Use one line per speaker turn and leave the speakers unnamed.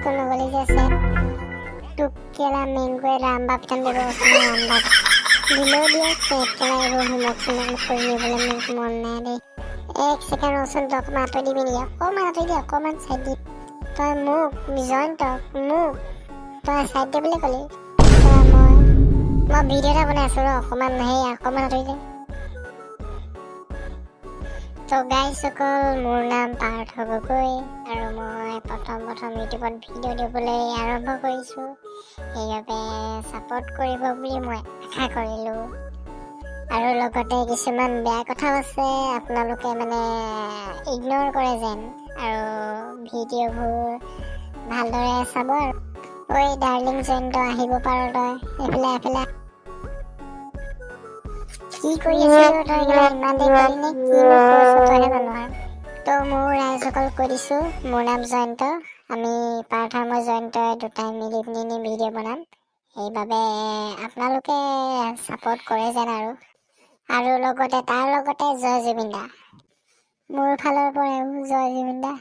school Nagli जैसे टुकेला mango Ram बाप तंदे रोसने राम बाप दिलो दिया सेट केला एगो होमवर्क सुनने कोई बोले मेरे मन नहीं रे एक सेकंड ओसन तक मातो दी बिनिया कमेंट साइड दी तो मुक जॉइन तो मुक तो साइड दे बोले कले तो मैं वीडियो टा बना आছো অকমান नहीं অকমান আতৰি দে তো গাইজ সকল মোৰ নাম পাৰ্থ গগৈ আৰু মই প্ৰথম ইউটিউবত ভিডিঅ' দিবলৈ আৰম্ভ কৰিছোঁ সেইবাবে সাপোৰ্ট কৰিব বুলি মই আশা কৰিলোঁ আৰু লগতে কিছুমান বেয়া কথা আছে আপোনালোকে মানে ইগনোৰ কৰে যেন আৰু ভিডিঅ'বোৰ ভালদৰে চাব আৰু ঐ ডাৰ্লিং জয়ন্ত আহিব পাৰ তই এফালে কি কৰি আছিলো তই ইমান দেৰি কৰিনে কি কৈছ তইহে জানো আৰু তো মোৰ ৰাইজসকল কৈ দিছোঁ মোৰ নাম জয়ন্ত আমি পাৰ্থ মই জয়ন্ত দুটাই মিলি পিনি ভিডিঅ' বনাম সেইবাবে আপোনালোকে ছাপোৰ্ট কৰে যেন আৰু লগতে তাৰ লগতে জয় জুবিন দা মোৰ ফালৰ পৰাও জয় জুবিন দা